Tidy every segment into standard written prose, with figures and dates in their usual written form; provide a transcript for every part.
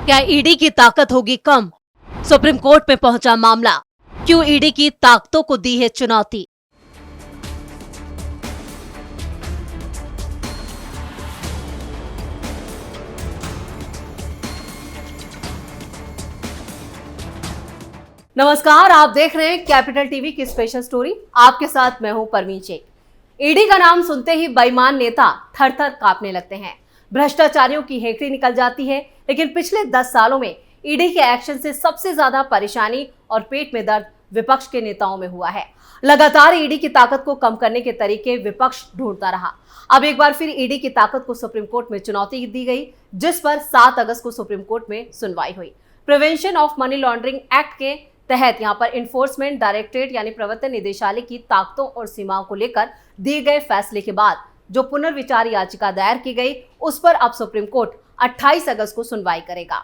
क्या ईडी की ताकत होगी कम? सुप्रीम कोर्ट में पहुंचा मामला। क्यों ईडी की ताकतों को दी है चुनौती? नमस्कार, आप देख रहे हैं कैपिटल टीवी की स्पेशल स्टोरी। आपके साथ मैं हूं परवीन शेख। ईडी का नाम सुनते ही बेईमान नेता थर-थर कांपने लगते हैं। भ्रष्टाचारियों की हेकड़ी निकल जाती है। लेकिन पिछले 10 सालों में ईडी के एक्शन से सबसे ज्यादा परेशानी और पेट में दर्द विपक्ष के नेताओं में हुआ है। लगातार ईडी की ताकत को कम करने के तरीके विपक्ष ढूंढता रहा। अब एक बार फिर ईडी की ताकत को सुप्रीम कोर्ट में चुनौती दी गई, जिस पर 7 अगस्त को सुप्रीम कोर्ट में सुनवाई हुई। Prevention of money laundering act के तहत यहां पर इन्फोर्समेंट डायरेक्टरेट यानी प्रवर्तन निदेशालय की ताकतों और सीमाओं को लेकर दिए गए फैसले के बाद जो पुनर्विचार याचिका दायर की गई, उस पर अब सुप्रीम कोर्ट 28 अगस्त को सुनवाई करेगा।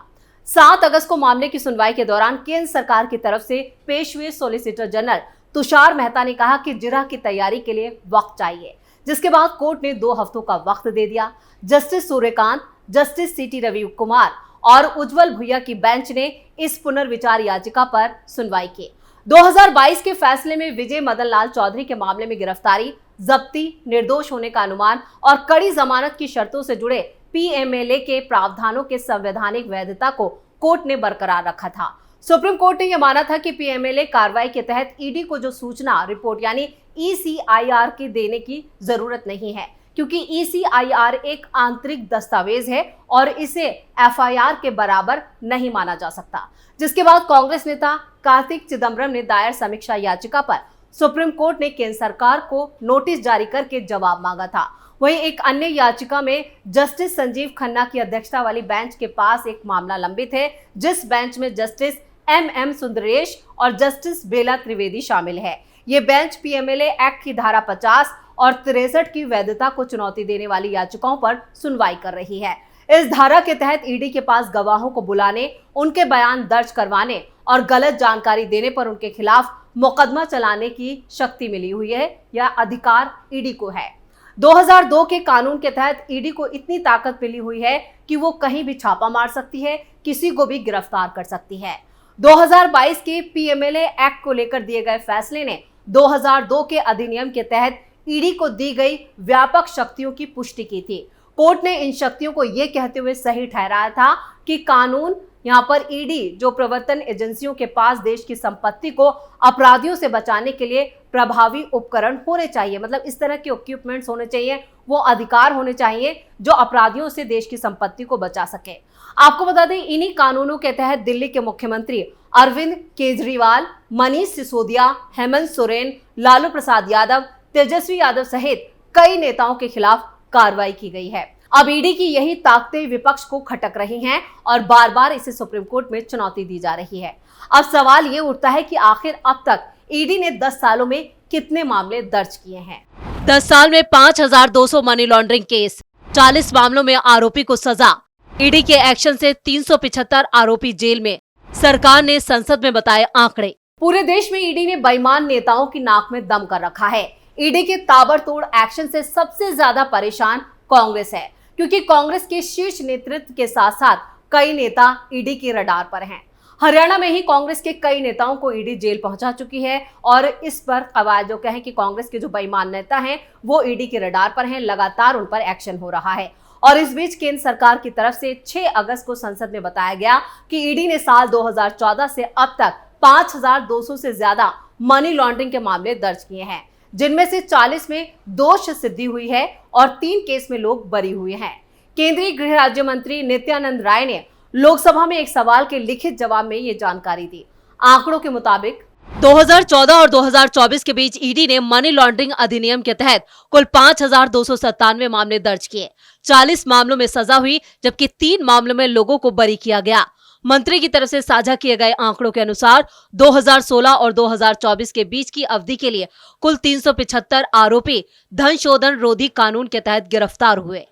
7 अगस्त को मामले की सुनवाई के दौरान केंद्र सरकार की तरफ से पेश हुए सॉलिसिटर जनरल तुषार मेहता ने कहा कि जिरह की तैयारी के लिए वक्त चाहिए, जिसके बाद कोर्ट ने 2 हफ्तों का वक्त दे दिया। जस्टिस सूर्यकांत, जस्टिस सीटी रवि कुमार और उज्जवल भुइया की बेंच ने इस पुनर्विचार याचिका पर सुनवाई की। 2022 के फैसले में विजय मदन लाल चौधरी के मामले में गिरफ्तारी, जब्ती, निर्दोष होने का अनुमान और कड़ी जमानत की शर्तों से जुड़े पीएमएलए के प्रावधानों के संवैधानिक वैधता को कोर्ट ने बरकरार रखा था। सुप्रीम कोर्ट ने यह माना था कि पीएमएलए कार्रवाई के तहत ईडी को जो सूचना रिपोर्ट यानी ईसीआईआर की देने की जरूरत नहीं है, क्योंकि ईसीआईआर एक आंतरिक दस्तावेज है और इसे एफआईआर के बराबर नहीं माना जा सकता। जिसके बाद कांग्रेस नेता कार्तिक चिदंबरम ने दायर समीक्षा याचिका पर सुप्रीम कोर्ट ने केंद्र सरकार को नोटिस जारी करके जवाब मांगा था। वहीं एक अन्य याचिका में जस्टिस संजीव खन्ना की अध्यक्षता वाली बेंच के पास एक मामला लंबित है, जिस बेंच में जस्टिस एम सुंदरेश और जस्टिस बेला त्रिवेदी शामिल है। ये बेंच पीएमएलए एक्ट की धारा 50 और 63 की वैधता को चुनौती देने वाली याचिकाओं पर सुनवाई कर रही है। इस धारा के तहत ईडी के पास गवाहों को बुलाने, उनके बयान दर्ज करवाने और गलत जानकारी देने पर उनके खिलाफ मुकदमा चलाने की शक्ति मिली हुई है या अधिकार ईडी को है। 2002 के कानून के तहत ईडी को इतनी ताकत मिली हुई है कि वो कहीं भी छापा मार सकती है, किसी को भी गिरफ्तार कर सकती है। 2022 के पीएमएलए एक्ट को लेकर दिए गए फैसले ने 2002 के अधिनियम के तहत ईडी को दी गई व्यापक शक्तियों की पुष्टि की थी। कोर्ट ने इन शक्तियों को यह कहते हुए सही ठहराया था कि कानून यहां पर ईडी जो प्रवर्तन एजेंसियों के पास देश की संपत्ति को अपराधियों से बचाने के लिए प्रभावी उपकरण होने चाहिए, मतलब इस तरह के इक्विपमेंट्स होने चाहिए, वो अधिकार होने चाहिए जो अपराधियों से देश की संपत्ति को बचा सके। आपको बता दें, इन्हीं कानूनों के तहत दिल्ली के मुख्यमंत्री अरविंद केजरीवाल, मनीष सिसोदिया, हेमंत सोरेन, लालू प्रसाद यादव, तेजस्वी यादव सहित कई नेताओं के खिलाफ कार्रवाई की गई है। अब ईडी की यही ताकतें विपक्ष को खटक रही हैं और बार बार इसे सुप्रीम कोर्ट में चुनौती दी जा रही है। अब सवाल ये उठता है कि आखिर अब तक ईडी ने 10 सालों में कितने मामले दर्ज किए हैं। 10 साल में 5200 मनी लॉन्ड्रिंग केस, 40 मामलों में आरोपी को सजा। ईडी के एक्शन से 375 आरोपी जेल में। सरकार ने संसद में बताए आंकड़े। पूरे देश में ईडी ने बेईमान नेताओं की नाक में दम कर रखा है। ईडी के ताबड़तोड़ एक्शन से सबसे ज्यादा परेशान कांग्रेस है, क्योंकि कांग्रेस के शीर्ष नेतृत्व के साथ साथ कई नेता ईडी के रडार पर हैं। हरियाणा में ही कांग्रेस के कई नेताओं को ईडी जेल पहुंचा चुकी है और इस पर कवायद जो कहें कि कांग्रेस के जो बेईमान नेता हैं वो ईडी के रडार पर हैं, लगातार उन पर एक्शन हो रहा है। और इस बीच केंद्र सरकार की तरफ से 6 अगस्त को संसद में बताया गया कि ईडी ने साल 2014 से अब तक 5200 से ज्यादा मनी लॉन्ड्रिंग के मामले दर्ज किए हैं, जिनमें से 40 में दोष सिद्धि हुई है और 3 केस में लोग बरी हुए हैं। केंद्रीय गृह राज्य मंत्री नित्यानंद राय ने लोकसभा में एक सवाल के लिखित जवाब में ये जानकारी दी। आंकड़ों के मुताबिक 2014 और 2024 के बीच ईडी ने मनी लॉन्ड्रिंग अधिनियम के तहत कुल 5297 मामले दर्ज किए। 40 मामलों में सजा हुई, जबकि 3 मामलों में लोगों को बरी किया गया। मंत्री की तरफ से साझा किए गए आंकड़ों के अनुसार 2016 और 2024 के बीच की अवधि के लिए कुल 375 आरोपी धन शोधन रोधी कानून के तहत गिरफ्तार हुए।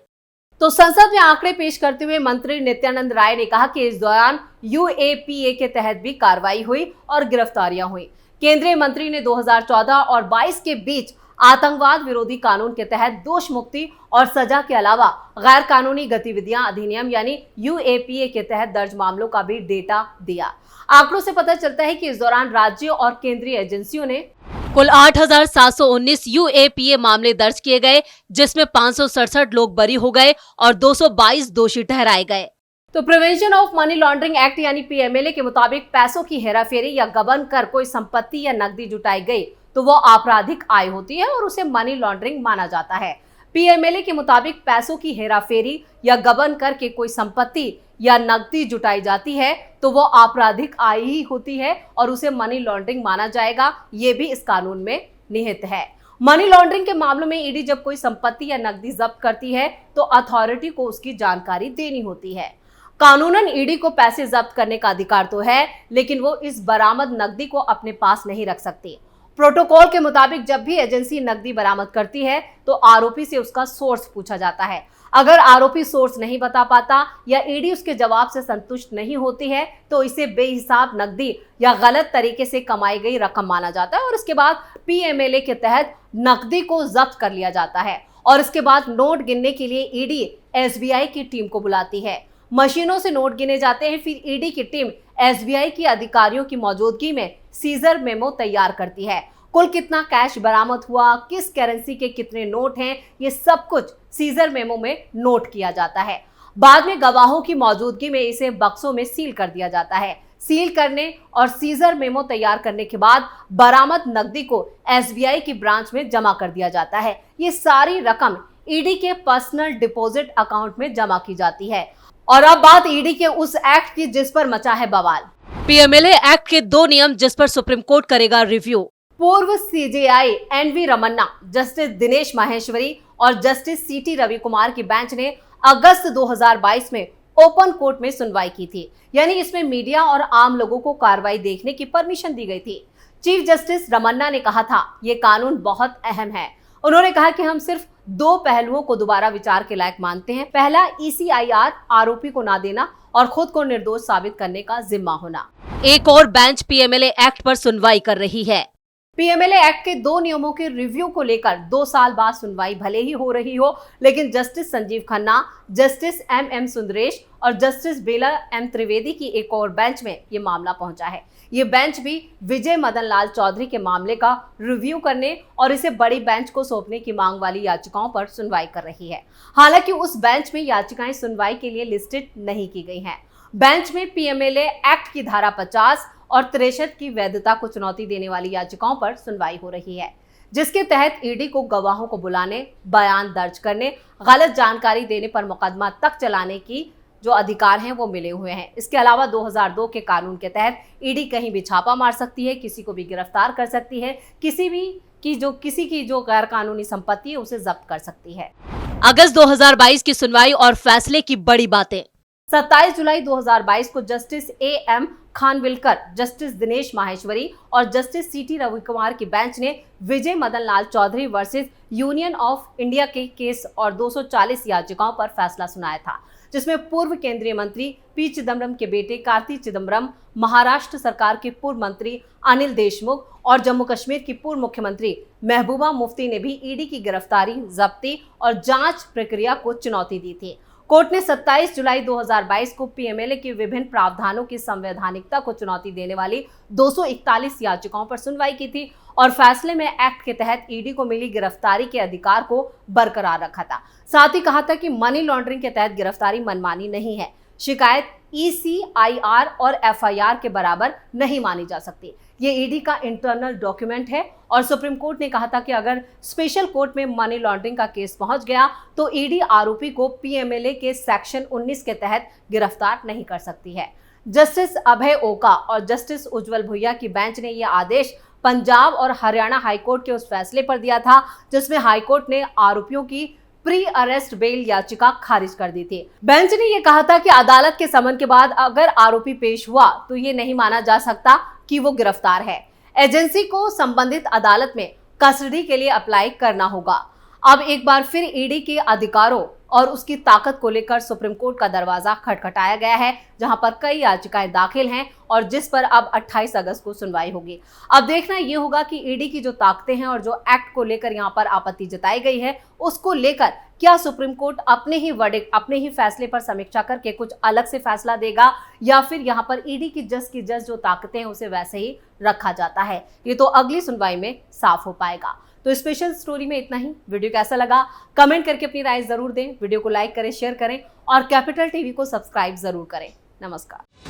तो संसद में आंकड़े पेश करते हुए मंत्री नित्यानंद राय ने कहा कि इस दौरान यूएपीए के तहत भी कार्रवाई हुई और गिरफ्तारियां हुई। केंद्रीय मंत्री ने 2014 और 22 के बीच आतंकवाद विरोधी कानून के तहत दोष मुक्ति और सजा के अलावा गैर कानूनी गतिविधियां अधिनियम यानी यूएपीए के तहत दर्ज मामलों का भी डेटा दिया। आंकड़ों से पता चलता है कि इस दौरान राज्यों और केंद्रीय एजेंसियों ने कुल 8,719 यूएपीए मामले दर्ज किए गए, जिसमें 567 लोग बरी हो गए और 222 दोषी ठहराए गए। तो prevention of money laundering act यानी पीएमएलए के मुताबिक पैसों की हेराफेरी या गबन कर कोई संपत्ति या नकदी जुटाई गई तो वो आपराधिक आय होती है और उसे मनी लॉन्ड्रिंग माना जाता है। पीएमएलए के मुताबिक पैसों की हेराफेरी या गबन करके कोई संपत्ति या नकदी जुटाई जाती है तो वो आपराधिक आय ही होती है और उसे मनी लॉन्ड्रिंग माना जाएगा। ये भी इस कानून में निहित है। मनी लॉन्ड्रिंग के मामलों में ईडी जब कोई संपत्ति या नकदी जब्त करती है तो अथॉरिटी को उसकी जानकारी देनी होती है। कानूनन ईडी को पैसे जब्त करने का अधिकार तो है, लेकिन वो इस बरामद नकदी को अपने पास नहीं रख सकती। प्रोटोकॉल के मुताबिक जब भी एजेंसी नकदी बरामद करती है तो आरोपी से उसका सोर्स पूछा जाता है। अगर आरोपी सोर्स नहीं बता पाता या ईडी उसके जवाब से संतुष्ट नहीं होती है तो इसे बेहिसाब नकदी या गलत तरीके से कमाई गई रकम माना जाता है और इसके बाद पीएमएलए के तहत नकदी को जब्त कर लिया जाता है और इसके बाद नोट गिनने के लिए ईडी एसबीआई की टीम को बुलाती है। मशीनों से नोट गिने जाते हैं, फिर ईडी की टीम एसबीआई के अधिकारियों की मौजूदगी में सीजर मेमो तैयार करती है। कुल कितना कैश बरामद हुआ, किस करेंसी के कितने नोट हैं, ये सब कुछ सीजर मेमो में नोट किया जाता है। बाद में गवाहों की मौजूदगी में इसे बक्सों में सील कर दिया जाता है। सील करने और सीजर मेमो तैयार करने के बाद बरामद नकदी को एसबीआई की ब्रांच में जमा कर दिया जाता है। ये सारी रकम ईडी के पर्सनल डिपॉजिट अकाउंट में जमा की जाती है। और अब बात ईडी के उस एक्ट की जिस पर मचा है बवाल। पीएमएलए एक्ट के 2 नियम जिस पर सुप्रीम कोर्ट करेगा रिव्यू। पूर्व CJI N V Ramana, justice Dinesh Maheshwari और जस्टिस सीटी रविकुमार की बेंच ने अगस्त 2022 में ओपन कोर्ट में सुनवाई की थी, यानी इसमें मीडिया और आम लोगों को कार्रवाई देखने की परमिशन दी गई थी। चीफ जस्टिस रमन्ना ने कहा था, ये कानून बहुत अहम है। उन्होंने कहा कि हम सिर्फ 2 पहलुओं को दोबारा विचार के लायक मानते हैं। पहला, ईसीआईआर आरोपी को ना देना और खुद को निर्दोष साबित करने का जिम्मा होना। एक और बेंच पीएमएलए एक्ट पर सुनवाई कर रही है। पीएमएलए एक्ट के 2 नियमों के रिव्यू को लेकर 2 साल बाद सुनवाई भले ही हो रही हो, लेकिन justice Sanjiv Khanna, justice M Sundaresh और जस्टिस बेला एम त्रिवेदी की एक और बेंच में ये मामला पहुंचा है। ये बेंच भी विजय मदन लाल चौधरी के मामले का रिव्यू करने और इसे बड़ी बेंच को सौंपने की मांग वाली याचिकाओं पर सुनवाई कर रही है। हालांकि उस बेंच में याचिकाएं सुनवाई के लिए लिस्टेड नहीं की गई हैं। बेंच में पीएमएलए एक्ट की धारा 50 और 63 की वैधता को चुनौती देने वाली याचिकाओं पर सुनवाई हो रही है, जिसके तहत ईडी को गवाहों को बुलाने, बयान दर्ज करने, गलत जानकारी देने पर मुकदमा तक चलाने की जो अधिकार हैं वो मिले हुए हैं। इसके अलावा 2002 के कानून के तहत ईडी कहीं भी छापा मार सकती है, किसी को भी गिरफ्तार कर सकती है, किसी की जो गैर कानूनी संपत्ति है उसे जब्त कर सकती है। अगस्त 2022 की सुनवाई और फैसले की बड़ी बातें। 27 जुलाई 2022 को justice AM Khanwilkar, justice Dinesh Maheshwari और जस्टिस सीटी रविकुमार की बेंच ने Vijay Madan Lal Chaudhary versus union of India के केस और 240 याचिकाओं पर फैसला सुनाया था, जिसमें पूर्व केंद्रीय मंत्री पी चिदम्बरम के बेटे कार्ति चिदम्बरम, महाराष्ट्र सरकार के पूर्व मंत्री अनिल देशमुख और जम्मू कश्मीर की पूर्व मुख्यमंत्री महबूबा मुफ्ती ने भी ईडी की गिरफ्तारी, जब्ती और जांच प्रक्रिया को चुनौती दी थी। कोर्ट ने 27 जुलाई 2022 को पीएमएलए के विभिन्न प्रावधानों की संवैधानिकता को चुनौती देने वाली 241 याचिकाओं पर सुनवाई की थी और फैसले में एक्ट के तहत ईडी को मिली गिरफ्तारी के अधिकार को बरकरार रखा था। साथ ही कहा था कि मनी लॉन्ड्रिंग के तहत गिरफ्तारी मनमानी नहीं है। शिकायत ईसीआईआर और एफआईआर के बराबर नहीं मानी जा सकती। ये ईडी का इंटरनल डॉक्यूमेंट है और सुप्रीम कोर्ट ने कहा था कि अगर स्पेशल कोर्ट में मनी लॉन्ड्रिंग का केस पहुंच गया तो ईडी आरोपी को पीएमएलए के सेक्शन 19 के तहत गिरफ्तार नहीं कर सकती है। जस्टिस अभय ओका और जस्टिस उज्जवल भुइया की बेंच ने यह आदेश पंजाब और हरियाणा हाईकोर्ट के उस फैसले पर दिया था जिसमें हाईकोर्ट ने आरोपियों की प्री अरेस्ट बेल याचिका खारिज कर दी थी। बेंच ने यह कहा था कि अदालत के समन के बाद अगर आरोपी पेश हुआ तो ये नहीं माना जा सकता कि वो गिरफ्तार है। एजेंसी को संबंधित अदालत में कस्टडी के लिए अप्लाई करना होगा। अब एक बार फिर ईडी के अधिकारों और उसकी ताकत को लेकर सुप्रीम कोर्ट का दरवाजा खटखटाया गया है, जहां पर कई याचिकाएं दाखिल हैं और जिस पर अब 28 अगस्त को सुनवाई होगी। अब देखना यह होगा कि ईडी की जो ताकतें हैं और जो एक्ट को लेकर यहां पर आपत्ति जताई गई है, उसको लेकर क्या सुप्रीम कोर्ट अपने ही वर्डिक्ट, अपने ही फैसले पर समीक्षा करके कुछ अलग से फैसला देगा, या फिर यहां पर ईडी की जज जो ताकतें हैं उसे वैसे ही रखा जाता है। ये तो अगली सुनवाई में साफ हो पाएगा। तो स्पेशल स्टोरी में इतना ही। वीडियो कैसा लगा कमेंट करके अपनी राय जरूर दें। वीडियो को लाइक करें, शेयर करें और कैपिटल टीवी को सब्सक्राइब जरूर करें। नमस्कार।